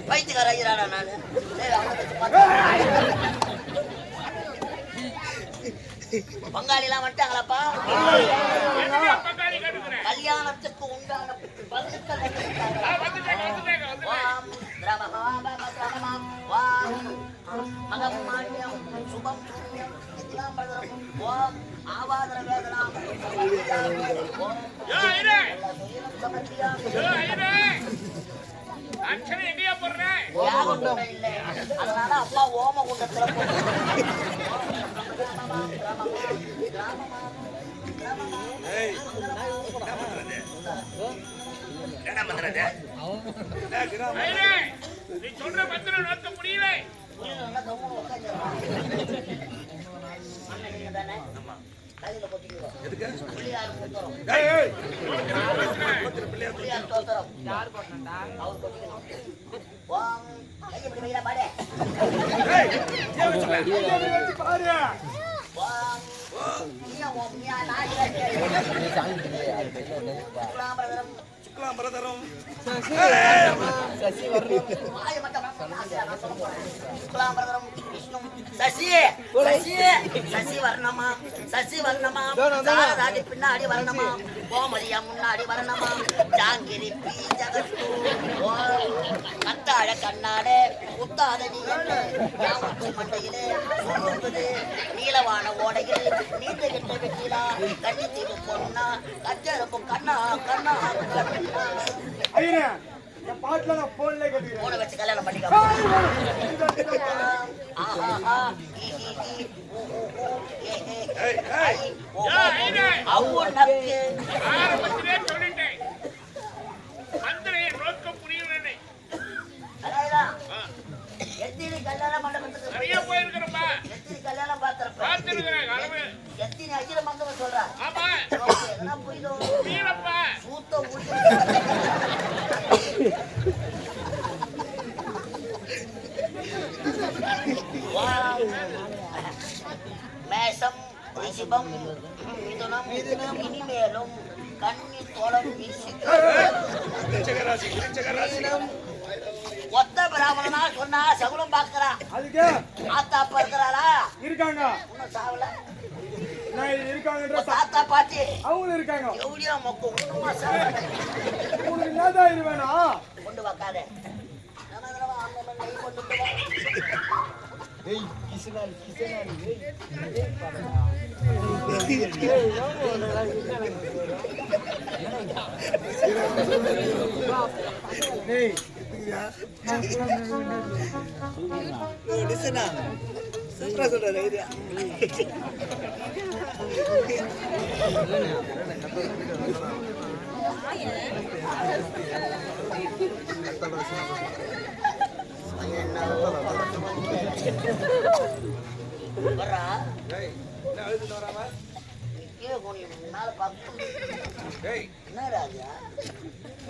பைத்தியக்கார ஐயராடா நானு. பங்காளி எல்லாம் வந்துட்டாங்களாப்பா? கல்யாணத்துக்கு உண்டான மகமான்யம் சுபம் ஆவாதன வேதனா அதனால அப்பா ஓம குண்டத்துல நீ சொல்ற பத்திரம் நடத்த முடியல. கையில கொட்டிக்கிறோம். அவர் கொட்டிக்கணும். கையை பாடு. பிரதரம் சசி வர்ணமா சசி வர்ணமா சாரதாதி பின்னாடி வர்ணமா கோமதியா முன்னாடி வர்ணமா ஜாங்கிரி பீஜகத்து கத்தாழ கண்ணாட உத்தாத நீச்சி மண்டையிலே சொல்லுவது நீலவான ஓடையில் நீந்த கிட்ட வெட்டிலா கண்ணி தீவு பொண்ணா கச்சரப்பு கண்ணா கண்ணா பாட்டுல நான் போன்ல கேட்டுக்கிறேன். போன வச்சு கல்யாணம் பண்ணிக்க. எத்தனை கல்யாணம் மண்டபத்துக்கு எத்தனை கல்யாணம் பார்த்திருப்பேன். எத்தனை அகில மண்டபம் சொல்றா புரியுதோ சூத்த மேஷம் ரிஷபம் மிதுனம் இனிமேலும் கன்னி தோளம் வீசி ஒத்த பிராமணனா சொன்னா சகுலம் பாக்குறா. அதுக்கு ஆத்தா அப்பா இருக்கிறாளா? இருக்காங்க. இன்னும் சாவல இருக்காங்க. தாத்தா பாட்டி அவங்க இருக்காங்க. எவ்வளோ மொக்க ஒண்ணுமா சாவல என்னதான் இருவேனா கொண்டு வாக்காத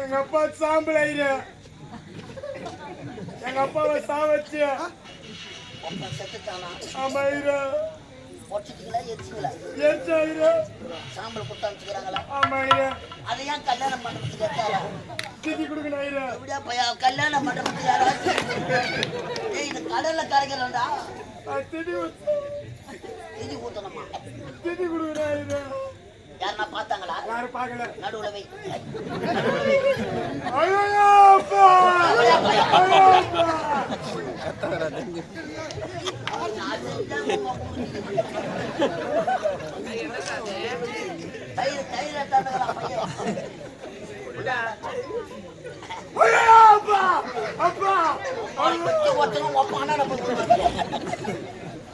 எங்க அப்பா சாம்பல் எங்க அப்பாவை சாவச்சு சாம்பல் கொடுத்து அனுப்பிச்சுக்கிறாங்களா? அதை ஏன் கல்யாணம் பண்றதுக்கு கல்யாணம் பண்றதுக்கு யாராச்சும் இது கடல்ல கரைக்கிறா திதி ஊத்தணுமா? திதி கொடுக்குறாங்க. யாருன்னா பார்த்தாங்களா? யாரும் பார்க்கல. நடுவுல வை.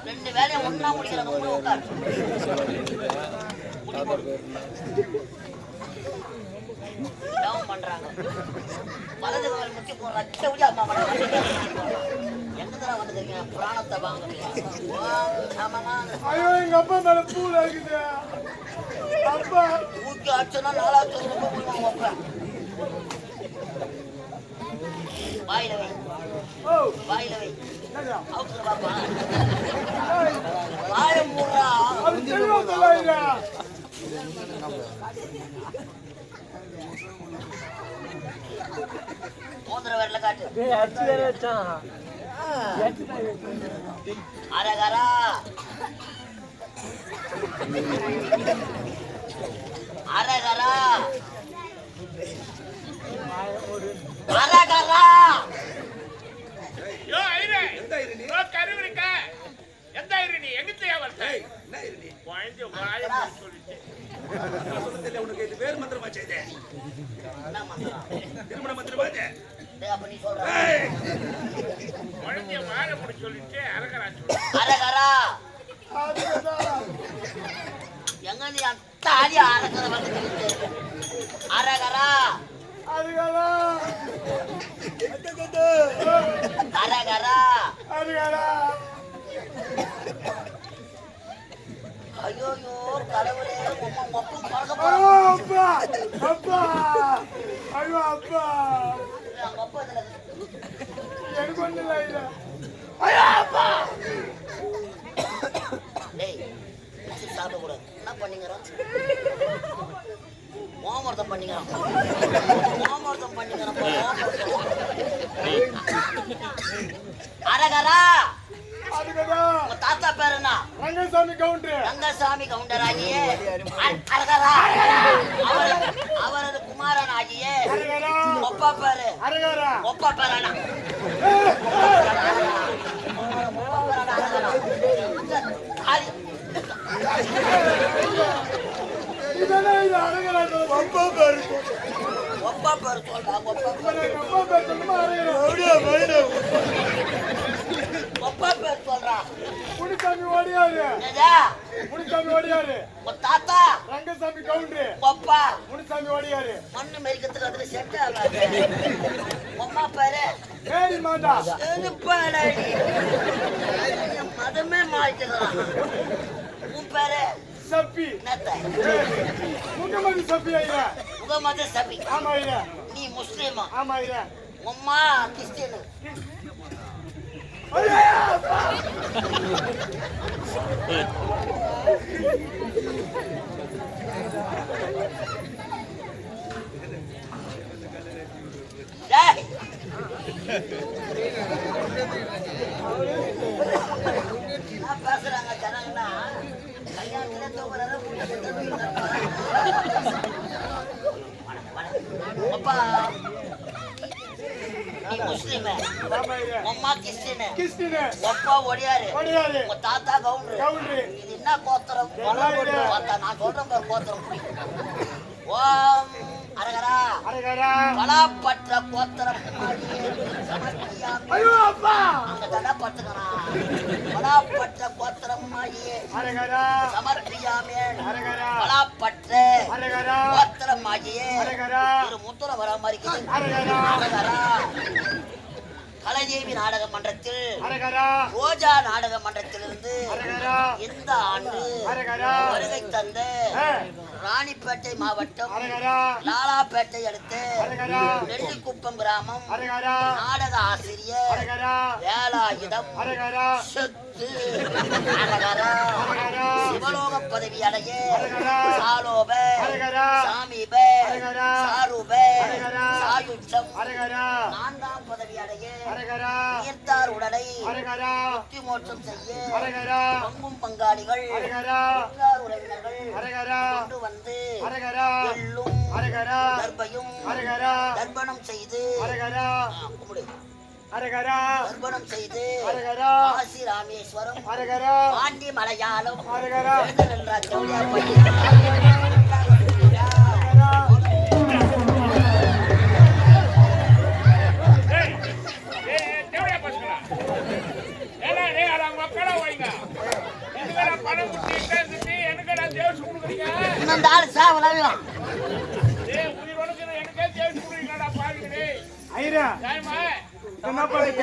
ரெண்டு வேலையும் ஒன்னா முடிக்கிறாங்க. பண்றாங்க வலது கால் முட்டி போடுற எங்க வந்து புராணத்தை வாங்க. எங்க அப்பா மேல பூல இருக்குது. அப்பா ஊக்கி ஆச்சுன்னா 4,000 வாயில வை. வாயில வை. வாய மூடுறா. மூந்திர வரல காட்டு அரகரா அரகரா அரகரா யோ ஐரே யோ கருவிருக்க எந்த ஐரே நீ எங்கிட்டயா வரத என்ன இருக்கு குழந்தை வாய சொல்லிட்டு சொல்லுங்க உனக்கு இது பேர் மந்திரமா செய்தே என்ன மந்திரம் திருமண மந்திரமா இது டேய் அப்ப நீ சொல்ற குழந்தை வாய முடி சொல்லிட்டு அரகரா அரகரா எங்க நீ அத்தாடி அரகரா வந்து அரகரா அரகரா ஐயோ கடவுளே மொப்பம் பறக்க சாப்பிடக்கூடாது என்ன பண்ணிக்கிறோம் ஓமர்த்தம் பண்ணிக்கிறோம் அரகரா உங்க தாத்தா பேர் என்ன ரங்கசாமி கவுண்டர் ஆகியே அரகரா அவரது குமாரன் ஆகியே ஒப்பா பேரு அண்ணா ஒப்பா பேரு சொல்றா முனிசாமி ஓடியாரு தாத்தா ரங்கசாமி கவுண்டரு ஒப்பா முனிசாமி ஓடியாரு மண்ணு மெரிக்கிறதுக்கு அதுல செட் ஆகாது அம்மா பேரு ஏரி மாதா மதமே மாறிக்கிறான் உன் பேரு சப்பி முகமது சப்பி ஐயா முகமது சபி ஆமா ஐயா நீ முஸ்லீமா ஆமா ஐயா அம்மா கிறிஸ்டியனு பேசுறாங்க ஜனங்கன்னா கல்யாணத்துல அப்பா நீ முஸ்லிம் அம்மா கிறிஸ்டின் அப்பா ஒடியாரு உங்க தாத்தா கவுண்டரு இது என்ன கோத்திரம் நான் சொல்றேன் பாரு கோத்திரம் ஓம் அரகரா பலாப்பற்ற கோத்திரம் அங்க தடை பட்டுக்கிறான் பலாப்பற்ற கோத்திரம் சமர்ப்பியாமே பலாப்பற்ற கோத்திரம் ஆகியே ஒரு முத்திர வர மாதிரி அரகரா கலைதேவி நாடக மன்றத்தில் ரோஜா நாடக மன்றத்திலிருந்து இந்த ஆண்டு வருகை தந்த ராணிப்பேட்டை மாவட்டம் லாலாப்பேட்டை அடுத்து நெல்லிக்குப்பம் கிராமம் நாடக ஆசிரியர் வேலாயுதம் சொத்து சிவலோக பதவி அடைய சாலோப சாமிப சாரூப சாயுட்சம் 4ஆம் பதவி அடைய தீர்த்தார் உடலை முக்தி மோட்சம் செய்ய பங்கும் பங்காளிகள் உறவினர்கள் கொண்டு வந்து எள்ளும் தர்பையும் தர்ப்பணம் செய்து தர்ப்பணம் செய்து காசி ராமேஸ்வரம் பாண்டி மலையாளம் இந்த ஆளு சாவலாம் ஐயா என்ன பண்ணிக்க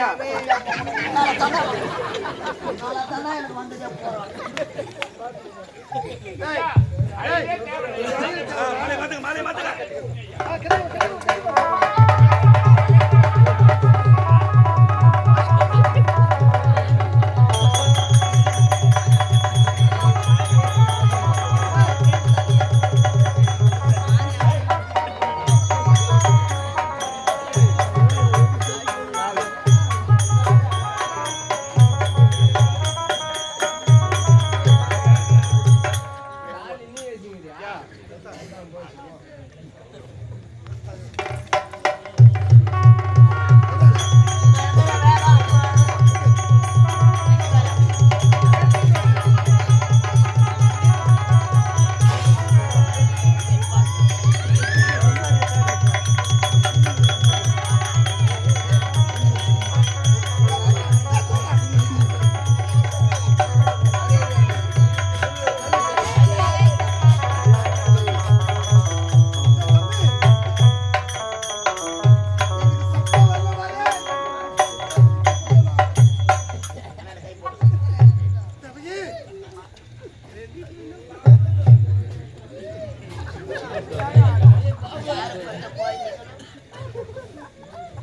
எனக்கு வந்ததே போறோம் மாலை மாத்துங்க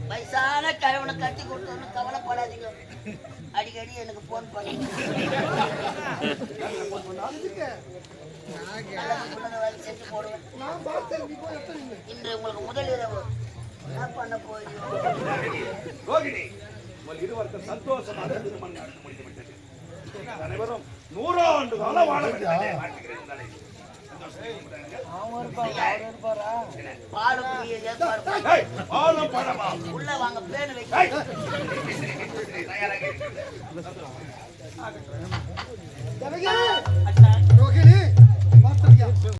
வயசான கழுவனை கட்டி கொடுத்தோன்னு கவலைப்படாதீங்க. அடிக்கடி எனக்கு போன் பண்ணுங்க. செஞ்சு போடுவேன். இன்று உங்களுக்கு முதல் இரவு என்ன பண்ண போகிறோம்? ரோகிணி, உங்கள் இருவருக்கும் சந்தோஷமாக திருமணம் நடந்து முடிந்துவிட்டது. அனைவரும் 100 ஆண்டு காலம் வாழ வேண்டும் என்று வாழ்த்துகிறேன். நாளை பாலும் குடியில் ஏற்பாடு ஏய், பாலும் பழமா? உள்ள வாங்க பேனு வைக்க. ஏய், தயாராக இரு. ரோகிணி